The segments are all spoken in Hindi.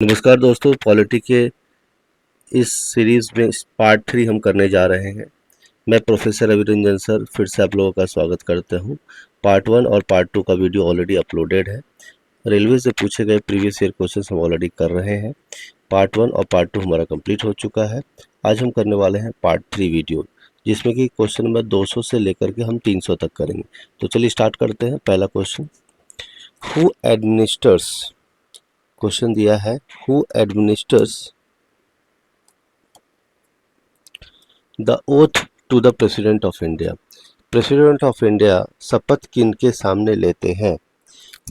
नमस्कार दोस्तों, पॉलिटी के इस सीरीज़ में पार्ट 3 हम करने जा रहे हैं। मैं प्रोफेसर रवि रंजन सर फिर से आप लोगों का स्वागत करता हूं। पार्ट 1 और पार्ट 2 का वीडियो ऑलरेडी अपलोडेड है। रेलवे से पूछे गए प्रीवियस ईयर क्वेश्चन हम ऑलरेडी कर रहे हैं। पार्ट 1 और पार्ट 2 हमारा कंप्लीट हो चुका है। आज हम करने वाले हैं पार्ट 3 वीडियो, जिसमें कि क्वेश्चन नंबर 200 से लेकर के हम 300 तक करेंगे। तो चलिए स्टार्ट करते हैं। पहला क्वेश्चन, हु एडमिनिस्टर्स, क्वेश्चन दिया है who administers the oath to the president of India. President of India शपथ किनके सामने लेते हैं,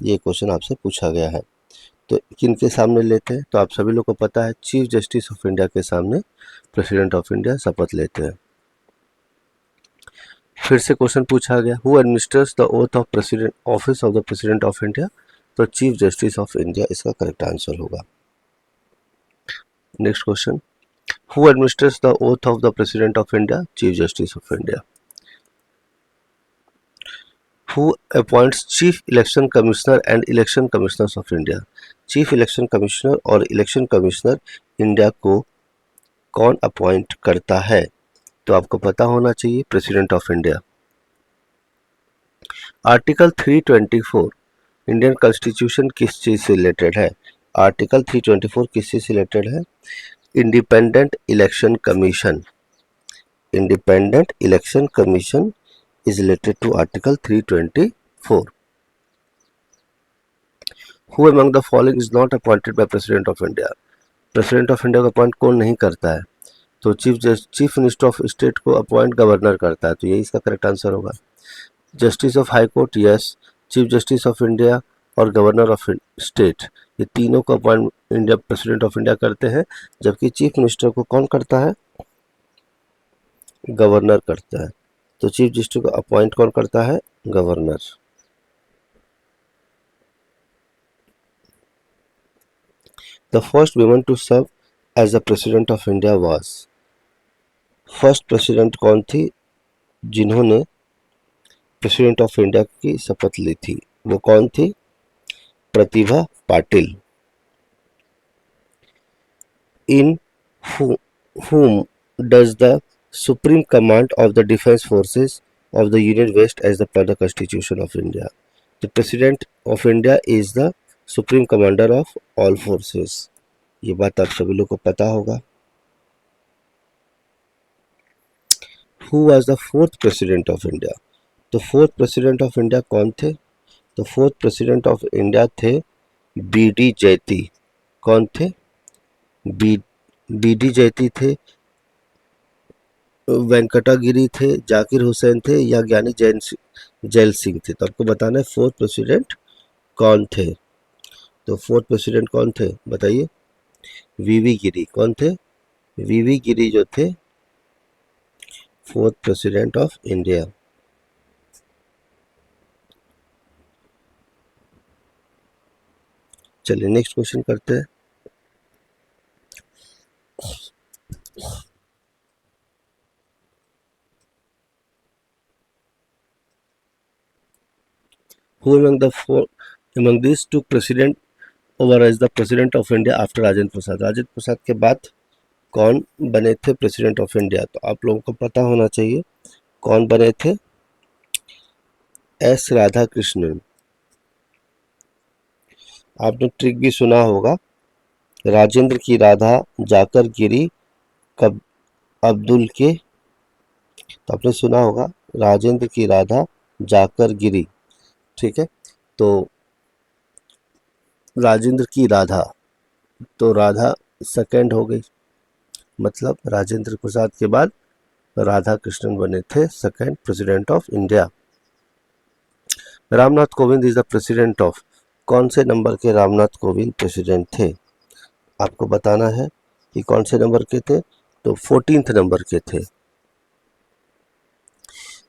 ये क्वेश्चन आपसे पूछा गया है। तो किनके सामने लेते हैं, तो आप सभी लोग को पता है चीफ जस्टिस ऑफ इंडिया के सामने प्रेसिडेंट ऑफ इंडिया शपथ लेते हैं। फिर से क्वेश्चन पूछा गया, who administers the oath of president office of the president of India, तो चीफ जस्टिस ऑफ इंडिया इसका करेक्ट आंसर होगा। Next question, who administers the oath of the president of India, chief justice of India. Who appoints chief election commissioner and election commissioners of India. chief election commissioner और election commissioner इंडिया को कौन अपॉइंट करता है, तो आपको पता होना चाहिए president of India. Article 324 Indian constitution किस चीज से रिलेटेड है, आर्टिकल 324 किस चीज से रिलेटेड है, independent election commission. Independent election commission is related to article 324. Who among the following is not appointed by president of India. President of India को अपॉइंट कौन नहीं करता है, तो चीफ मिनिस्टर ऑफ स्टेट को अपॉइंट गवर्नर करता है, तो यही इसका करेक्ट आंसर होगा। Justice of high court, yes, chief justice of India और गवर्नर ऑफ स्टेट, ये तीनों को appoint India president of India करते हैं, जबकि चीफ मिनिस्टर को कौन करता है, गवर्नर करता है। तो चीफ जस्टिस को अपॉइंट कौन करता है, governor. The first woman to serve as the president of India was, first president कौन थी जिन्होंने प्रेसिडेंट ऑफ इंडिया की शपथ ली थी, वो कौन थी, प्रतिभा पाटिल। इन whom does the supreme command of the defense forces of the Union West as per the Constitution of India. The President of India is the supreme commander of all forces. ये बात आप सभी लोग को पता होगा। Who was the fourth president of India? तो फोर्थ प्रेसिडेंट ऑफ इंडिया कौन थे, तो फोर्थ प्रेसिडेंट ऑफ इंडिया थे बीडी जैती। कौन थे, बीडी जैती थे, वेंकटागिरी थे, जाकिर हुसैन थे या ज्ञानी जैल सिंह थे। तो आपको बताना है फोर्थ प्रेसिडेंट कौन थे। तो फोर्थ प्रेसिडेंट कौन थे बताइए, वीवी गिरी। कौन थे, वीवी गिरी जो थे फोर्थ प्रेसिडेंट ऑफ इंडिया। चलिए नेक्स्ट क्वेश्चन करते हैं। Who among these two president over as the president of India after Rajendra Prasad, Rajendra Prasad के बाद कौन बने थे प्रेसिडेंट ऑफ इंडिया, तो आप लोगों को पता होना चाहिए कौन बने थे, एस राधा कृष्णन। आपने ट्रिक भी सुना होगा, राजेंद्र की राधा जाकर गिरी कब अब्दुल के, तो आपने सुना होगा राजेंद्र की राधा जाकर गिरी, ठीक है। तो राजेंद्र की राधा, तो राधा सेकंड हो गई, मतलब राजेंद्र प्रसाद के बाद राधा कृष्णन बने थे second president of India. Ramnath Kovind is the president of, कौन से नंबर के रामनाथ कोविंद प्रेसिडेंट थे, आपको बताना है कि कौन से नंबर के थे, तो 14th नंबर के थे।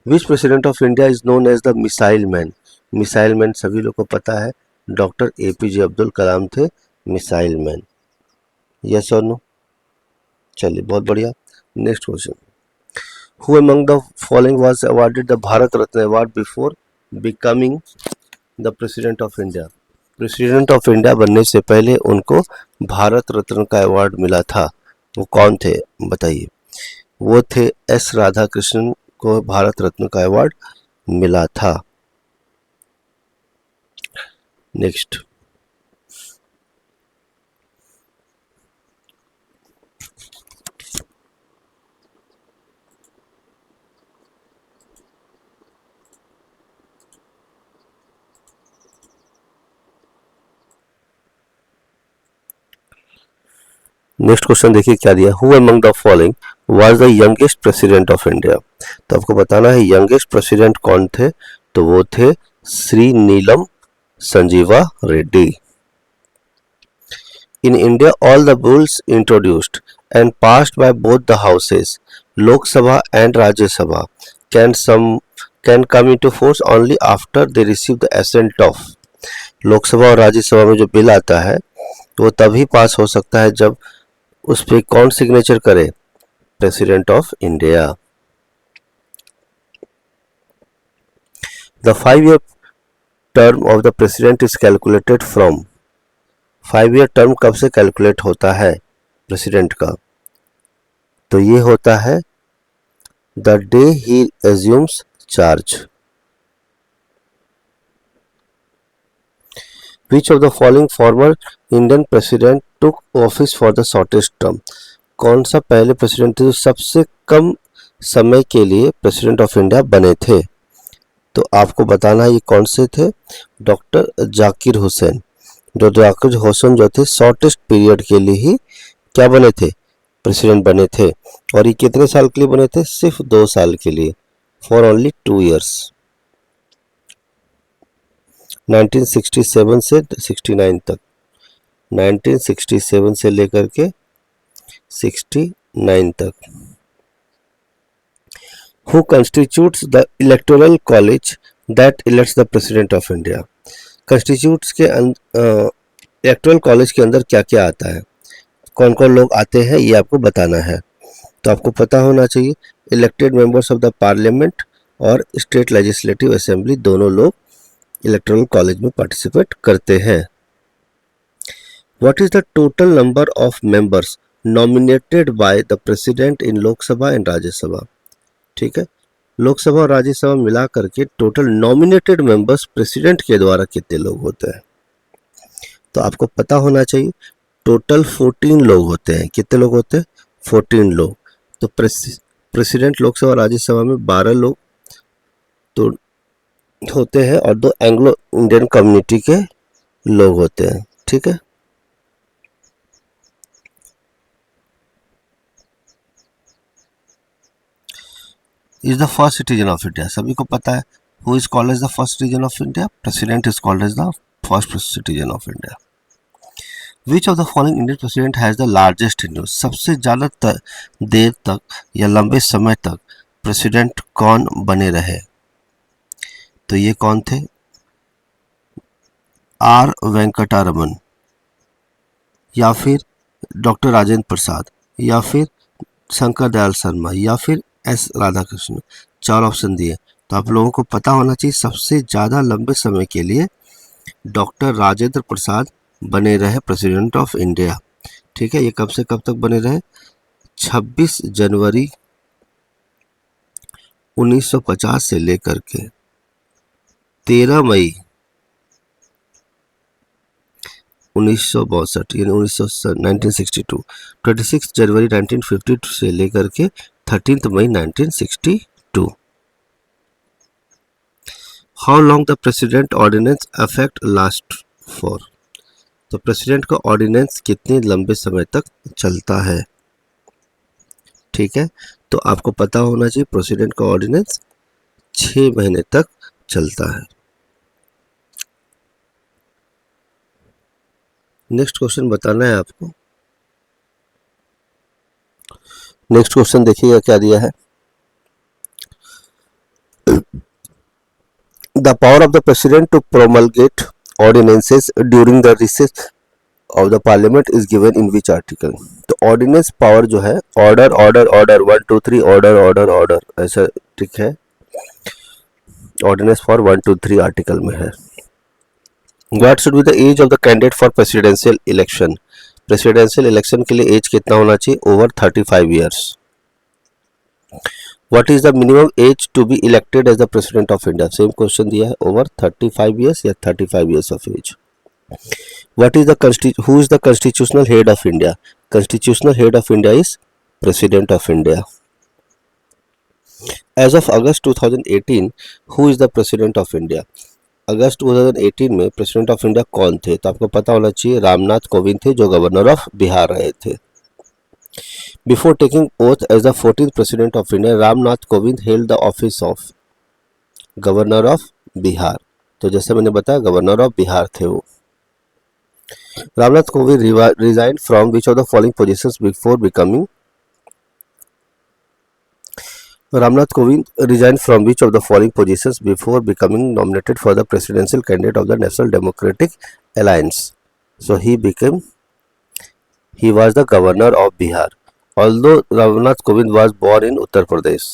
Which president of India is known as the missile man, missile man सभी लोग को पता है डॉक्टर एपीजे अब्दुल कलाम थे मिसाइल मैन, यस और नो। चलिए बहुत बढ़िया। Next question, who among the following was awarded the Bharat Ratna award before becoming the president of India, president of India बनने से पहले उनको भारत रत्न का अवार्ड मिला था, वो कौन थे बताइए। वो थे एस राधाकृष्णन को भारत रत्न का अवार्ड मिला था। नेक्स्ट, नेक्स्ट क्वेश्चन देखिए क्या दिया। Who among the following was the youngest president of India. तो आपको बताना है यंगेस्ट प्रेसिडेंट कौन थे, तो वो थे Shri Neelam Sanjiva Reddy. In India all the bills introduced and passed by both the houses, Lok Sabha and Rajya Sabha, can come into force only after they receive the assent of. Lok Sabha और राज्यसभा में जो बिल आता है वो तभी पास हो सकता है जब उस पर कौन सिग्नेचर करे, president of India. The 5 year term of the president is calculated from. 5 year term कब से कैलकुलेट होता है प्रेसिडेंट का, तो ये होता है the day he assumes charge. Which of the following former Indian president took office for the shortest term? कौन सा पहले प्रेसिडेंट थे जो सबसे कम समय के लिए प्रेसिडेंट ऑफ इंडिया बने थे, तो आपको बताना है ये कौन से थे। डॉक्टर जाकिर हुसैन। जो जाकिर हुसैन जो थे शॉर्टेस्ट पीरियड के लिए ही क्या बने थे, प्रेसिडेंट बने थे। और ये कितने साल के लिए बने थे, सिर्फ 2 साल के लिए, फॉर ओनली 2 years। 1967 से 69 तक, 1967 से लेकर के 69 तक। Who constitutes the electoral college that elects the president of India? constitutes के इलेक्टोरल कॉलेज के अंदर क्या क्या आता है, कौन कौन लोग आते हैं, ये आपको बताना है। तो आपको पता होना चाहिए elected members of the parliament और स्टेट लेजिस्लेटिव असेंबली दोनों लोग इलेक्टोरल कॉलेज में पार्टिसिपेट करते हैं। What is the total number of members nominated by the president in Lok Sabha and Rajya Sabha. ठीक है, लोकसभा और राज्यसभा मिला करके टोटल नॉमिनेटेड मेंबर्स प्रेसिडेंट के द्वारा कितने लोग होते हैं, तो आपको पता होना चाहिए टोटल 14 लोग होते हैं। कितने लोग होते हैं, 14 लोग। तो प्रेसिडेंट लोकसभा राज्यसभा में 12 लोग तो होते हैं और 2 एंग्लो इंडियन कम्युनिटी के लोग होते हैं। ठीक है, is the first citizen of India, सभी को पता है। Who is called as the first citizen of India, president is called as the first citizen of India. Which of the following Indian president has the largest tenure, सबसे ज़्यादा देर तक या लंबे समय तक प्रेसिडेंट कौन बने रहे, तो ये कौन थे, आर वेंकटरमन, या फिर डॉक्टर राजेंद्र प्रसाद, या फिर शंकर दयाल शर्मा, या फिर एस राधाकृष्णन। 4 ऑप्शन दिए, तो आप लोगों को पता होना चाहिए सबसे ज़्यादा लंबे समय के लिए डॉक्टर राजेंद्र प्रसाद बने रहे प्रेसिडेंट ऑफ इंडिया। ठीक है, ये कब से कब तक बने रहे, 26 जनवरी 1950 से लेकर के 13 मई 1962 यानी 1962, 26 जनवरी 1952 से लेकर के 13 मई 1962। How long the president ordinance affect last for, तो प्रेसिडेंट का ऑर्डिनेंस कितने लंबे समय तक चलता है। ठीक है, तो आपको पता होना चाहिए प्रेसिडेंट का ऑर्डिनेंस 6 महीने तक चलता है। नेक्स्ट क्वेश्चन बताना है आपको। नेक्स्ट क्वेश्चन देखिएगा क्या दिया है। The power of the president to promulgate ordinances during the recess of the parliament is given in which article, तो ऑर्डिनेंस पावर जो है order order order 1 2 3 order order order ऐसा, ठीक है, ऑर्डिनेंस फॉर 1 2 3 आर्टिकल में है। What should be the age of the candidate for presidential election? Presidential election के लिए एज कितना होना चाहिए? Over 35 years. What is the minimum age to be elected as the president of India? Same question दिया है, ओवर 35 ईयर्स या 35 years of age. What is the who is the constitutional head of India? Constitutional head of India is president of India. As of August 2018 who is the president of India? अगस्त 2018 में प्रेसिडेंट ऑफ इंडिया कौन थे? तो आपको पता होना चाहिए, रामनाथ कोविंद थे, जो गवर्नर ऑफ बिहार रहे थे। Before taking oath as the 14th president of India, Ramnath Kovind held the office of governor of Bihar. तो जैसे मैंने बताया, गवर्नर ऑफ बिहार थे वो। Ramnath Kovind resigned from which of the following positions before becoming Ramnath Kovind resigned from which of the following positions before becoming nominated for the presidential candidate of the National Democratic Alliance? So he was the governor of Bihar. Although Ramnath Kovind was born in Uttar Pradesh.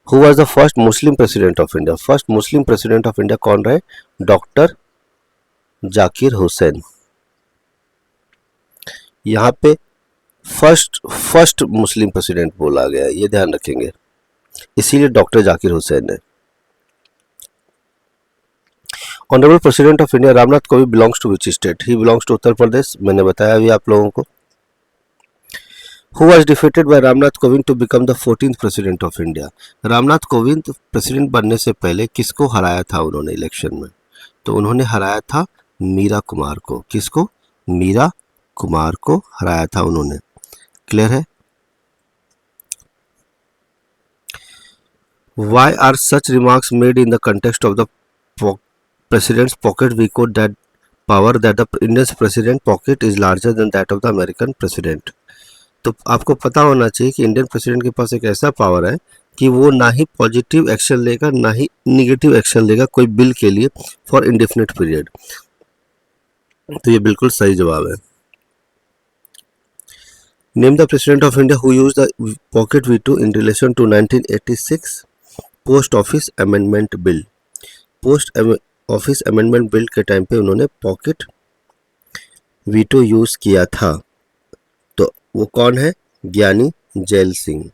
Who was the first Muslim president of India? First Muslim president of India कौन रहे? डॉक्टर जाकिर हुसैन। यहाँ पे फर्स्ट मुस्लिम प्रेसिडेंट बोला गया है, ये ध्यान रखेंगे, इसीलिए डॉक्टर जाकिर हुसैन है। Honourable president of India Ramnath Kovind belongs to which state? He belongs to Uttar Pradesh, मैंने बताया अभी आप लोगों को। Who was defeated by Ramnath Kovind to become the 14th president of India? Ramnath Kovind president बनने से पहले किसको हराया था उन्होंने इलेक्शन में? तो उन्होंने हराया था मीरा कुमार को। किसको? मीरा कुमार को हराया था उन्होंने। क्लियर है? Why are such remarks made in the context of the president's pocket veto that power that the Indian president pocket is larger than that of the American president? तो आपको पता होना चाहिए कि इंडियन प्रेसिडेंट के पास एक ऐसा पावर है कि वो ना ही पॉजिटिव एक्शन लेगा ना ही निगेटिव एक्शन लेगा कोई बिल के लिए फॉर इंडेफिनिट पीरियड। तो ये बिल्कुल सही जवाब है। Name the president of India who used the pocket veto in relation to 1986 post office amendment bill. Post office amendment bill के टाइम पे उन्होंने पॉकेट वीटो यूज किया था। तो वो कौन है? ज्ञानी gel Singh.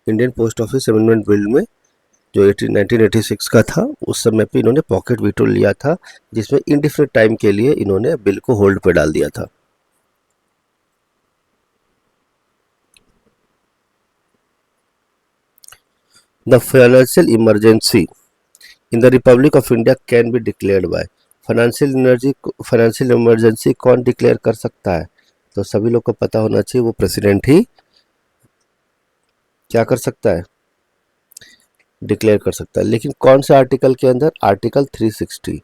Indian post office amendment bill में जो 1986 का था, उस समय पे इन्होंने पॉकेट वीटो लिया था, जिसमें इंडिफिनिट टाइम के लिए इन्होंने बिल को होल्ड पे डाल दिया था। The financial emergency in the Republic of India can be declared by financial emergency कौन डिक्लेयर कर सकता है? तो सभी लोग को पता होना चाहिए, वो प्रेसिडेंट ही क्या कर सकता है? डिक्लेयर कर सकता है। लेकिन कौन से आर्टिकल के अंदर? आर्टिकल 360।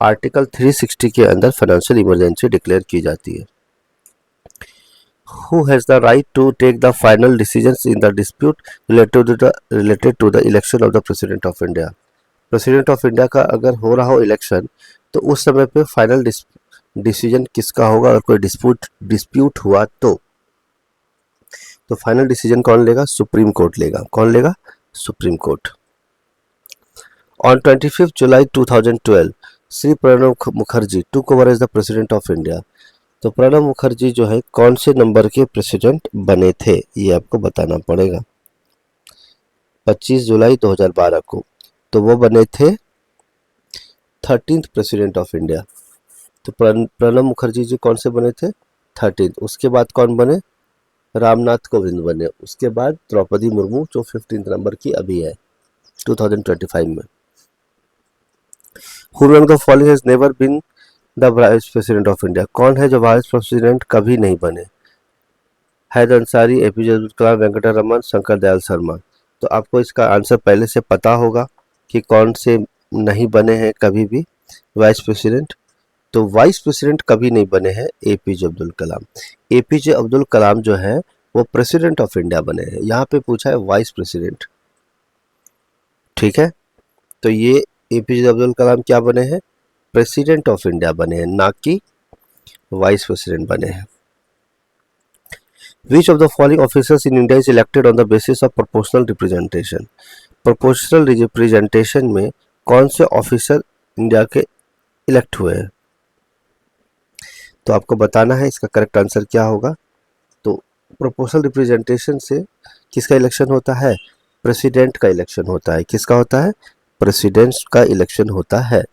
आर्टिकल 360 के अंदर फाइनेंशियल इमरजेंसी डिक्लेयर की जाती है। Who has the right to take the final decisions in the dispute related to the election of the President of India? President of India का अगर हो रहा हो इलेक्शन, तो उस समय पे फाइनल डिसीजन किसका होगा? अगर कोई डिस्प्यूट हुआ तो फाइनल डिसीजन कौन लेगा? सुप्रीम कोर्ट लेगा। कौन लेगा? Supreme court. On 25 July 2012 Shri Pranab Mukherjee took over as the president of India. तो प्रणब मुखर्जी जो है कौन से नंबर के प्रेसिडेंट बने थे, ये आपको बताना पड़ेगा। 25 जुलाई 2012 को तो वो बने थे 13th प्रेसिडेंट ऑफ इंडिया। तो प्रणब मुखर्जी जी कौन से बने थे? 13th। उसके बाद कौन बने? रामनाथ कोविंद बने। उसके बाद द्रौपदी मुर्मू जो 15th नंबर की अभी है 2025 में। Who among the following has never been the vice president of India? कौन है जो वाइस प्रेसिडेंट कभी नहीं बने? हैदर अंसारी, एपीजे अब्दुल कलाम, वेंकटरमन, शंकर दयाल शर्मा। तो आपको इसका आंसर पहले से पता होगा कि कौन से नहीं बने हैं कभी भी वाइस प्रेसिडेंट। तो वाइस प्रेसिडेंट कभी नहीं बने हैं एपीजे अब्दुल कलाम। एपीजे अब्दुल कलाम जो है वो प्रेसिडेंट ऑफ इंडिया बने हैं। यहाँ पे पूछा है वाइस प्रेसिडेंट, ठीक है? तो ये एपीजे अब्दुल कलाम क्या बने हैं? प्रेसिडेंट ऑफ इंडिया बने हैं, ना कि वाइस प्रेसिडेंट बने हैं। विच of the following officers in India is elected on the basis of proportional representation? Proportional representation में कौन से ऑफिसर इंडिया के इलेक्ट हुए हैं? तो आपको बताना है इसका करेक्ट आंसर क्या होगा। तो प्रोपोर्शनल रिप्रेजेंटेशन से किसका इलेक्शन होता है? प्रेसिडेंट का इलेक्शन होता है। किसका होता है? प्रेसिडेंट का इलेक्शन होता है।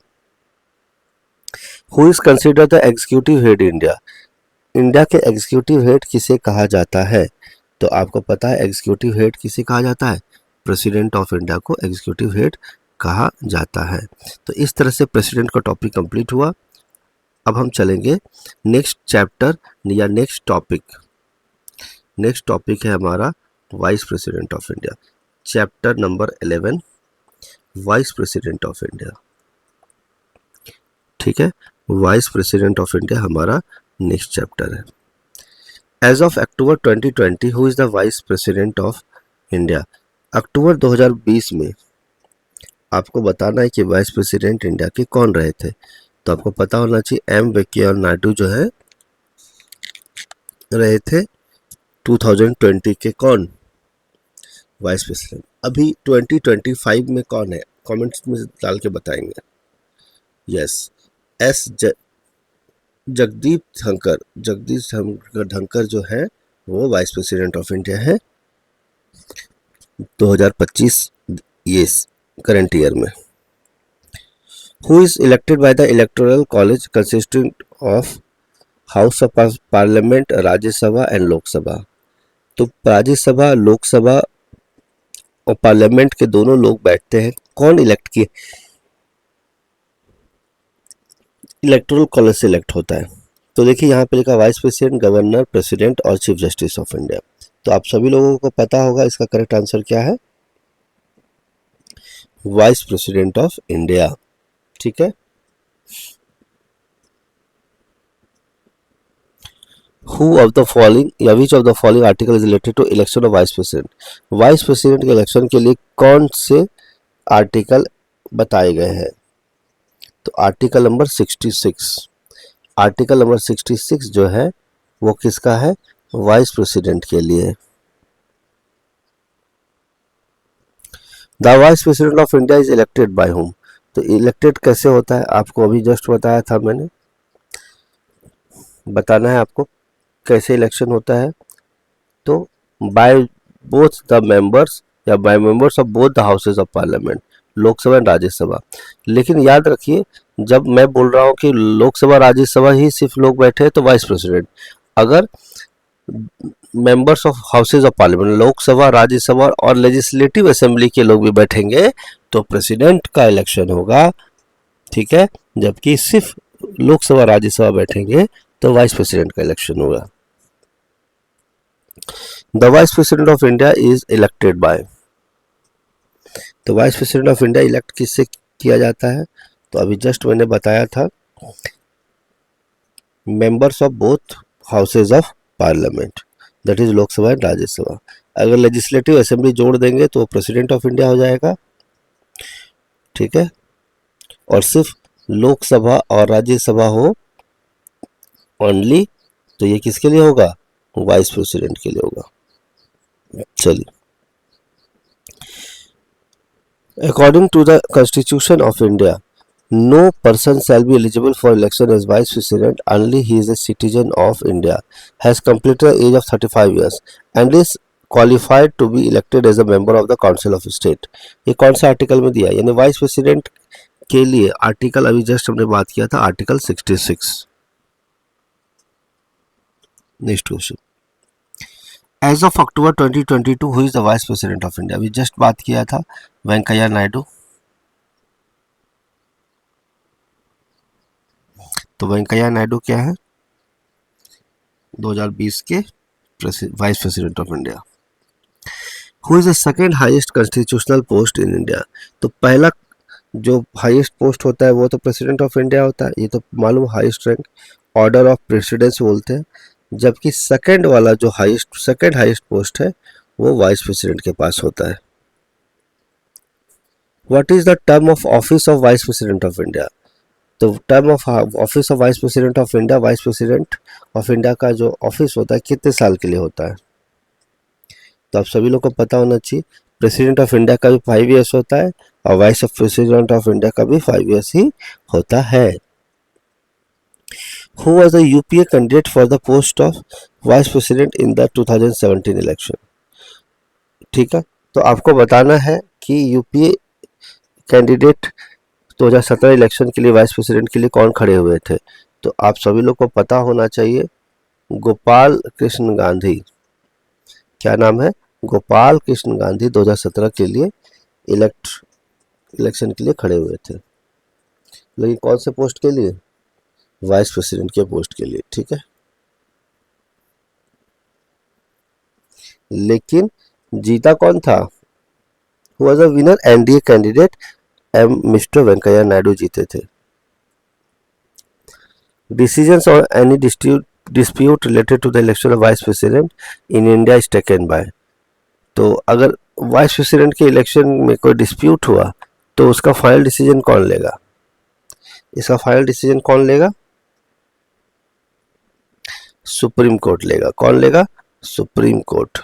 Who is consider the executive head India? India के एग्जीक्यूटिव हेड किसे कहा जाता है? तो आपको पता है एग्जीक्यूटिव हेड किसे कहा जाता है? प्रेसिडेंट ऑफ इंडिया को एग्जीक्यूटिव हेड कहा जाता है। तो इस तरह से प्रेसिडेंट का टॉपिक कंप्लीट हुआ। अब हम चलेंगे नेक्स्ट चैप्टर या नेक्स्ट टॉपिक। नेक्स्ट टॉपिक है हमारा vice president of India, chapter number 11, vice president of India. ठीक है, वाइस प्रेसिडेंट ऑफ इंडिया हमारा नेक्स्ट चैप्टर है। As of October 2020 who is the vice president of India? अक्टूबर 2020 में आपको बताना है कि वाइस प्रेसिडेंट इंडिया के कौन रहे थे। तो आपको पता होना चाहिए एम वेंकैया नायडू जो है रहे थे 2020 के कौन वाइस प्रेसिडेंट। अभी 2025 में कौन है? कमेंट्स में डाल के बताएंगे। यस, एस जगदीप धनखड़ जो है वो वाइस प्रेसिडेंट ऑफ इंडिया है 2025 ये करंट ईयर में। Who is elected by the electoral college consisting of house of parliament, Rajya Sabha and Lok Sabha. तो राज्यसभा, लोकसभा और पार्लियामेंट के दोनों लोग बैठते हैं। कौन इलेक्ट किए? इलेक्टोरल कॉलेज से इलेक्ट होता है। तो देखिए यहाँ पे लिखा वाइस प्रेसिडेंट, गवर्नर, प्रेसिडेंट और चीफ जस्टिस ऑफ इंडिया। तो आप सभी लोगों को पता होगा इसका करेक्ट आंसर क्या है? Vice president of India. ठीक है, Who of the following या which of the following article is related to election of vice president? Vice president के इलेक्शन के लिए कौन से आर्टिकल बताए गए हैं? तो आर्टिकल नंबर 66। आर्टिकल नंबर 66 जो है वो किसका है? वाइस प्रेसिडेंट के लिए। The vice president of India is elected bye whom? तो इलेक्टेड कैसे होता है? आपको अभी जस्ट बताया था मैंने। बताना है आपको कैसे इलेक्शन होता है। तो बाय बोथ द मेंबर्स या by members of both the houses of parliament, Lok Sabha and Rajya Sabha. लेकिन याद रखिए जब मैं बोल रहा हूँ कि लोकसभा राज्यसभा ही सिर्फ लोग बैठे हैं तो वाइस प्रेसिडेंट, अगर members of houses of parliament, Lok Sabha, Rajya Sabha और लेजिस्लेटिव असेंबली के लोग भी बैठेंगे तो प्रेसिडेंट का इलेक्शन होगा। ठीक है, जबकि सिर्फ लोकसभा राज्यसभा बैठेंगे तो वाइस प्रेसिडेंट का इलेक्शन होगा। The vice president of India is elected by. तो vice president of India elect किससे किया जाता है? तो अभी जस्ट मैंने बताया था members of both houses of parliament, that is Lok Sabha and Rajya Sabha. अगर लेजिस्लेटिव असेंबली जोड़ देंगे तो प्रेसिडेंट ऑफ इंडिया हो जाएगा। ठीक है, और सिर्फ लोकसभा और राज्यसभा हो ओनली तो ये किसके लिए होगा? वाइस प्रेसिडेंट के लिए होगा। चलिए, according to the constitution of India no person shall be eligible for election as vice president unless he is a citizen of India, has completed the age of 35 years and is qualified to be elected as a member of the council of state. ये कौन सा आर्टिकल में दिया? यानी वाइस प्रेसिडेंट के लिए आर्टिकल अभी जस्ट हमने बात किया था article 66। Next question, as of October 2022 who is the vice president of India? अभी जस्ट बात किया था वेंकैया नायडू। तो वेंकैया नायडू क्या है? 2020 के vice president of India. Who is the second highest constitutional post in India? तो पहला जो हाईएस्ट पोस्ट होता है वो तो प्रेसिडेंट ऑफ इंडिया होता है, ये तो मालूम, highest rank order of precedence बोलते हैं। जबकि सेकंड वाला जो सेकंड हाईएस्ट पोस्ट है वो वाइस प्रेसिडेंट के पास होता है। What is the term of office of vice president of India? तो term of office of vice president of India, vice president of India का जो ऑफिस होता है कितने साल के लिए होता है? तो आप सभी लोग को पता होना चाहिए प्रेसिडेंट ऑफ इंडिया का भी 5 years होता है और वाइस प्रेसिडेंट ऑफ इंडिया का भी 5 ईयर्स ही होता है। Who was the UPA candidate for the post of vice president in the 2017 election. ठीक है, तो आपको बताना है कि यूपीए कैंडिडेट 2017 इलेक्शन के लिए वाइस प्रेसिडेंट के लिए कौन खड़े हुए थे। तो आप सभी लोग को पता होना चाहिए, गोपाल कृष्ण गांधी। क्या नाम है? गोपाल कृष्ण गांधी 2017 के लिए इलेक्शन के लिए खड़े हुए थे, लेकिन कौन से पोस्ट के लिए? वाइस प्रेसिडेंट के पोस्ट के लिए। ठीक है, लेकिन जीता कौन था? Who was the winner? NDA candidate mister Venkaiah Naidu जीते थे। Decisions on any dispute related to the election of vice president in India is taken by। तो अगर वाइस प्रेसिडेंट के इलेक्शन में कोई डिस्प्यूट हुआ तो उसका फाइनल डिसीजन कौन लेगा? इसका फाइनल डिसीजन कौन लेगा? सुप्रीम कोर्ट लेगा। कौन लेगा? Supreme court.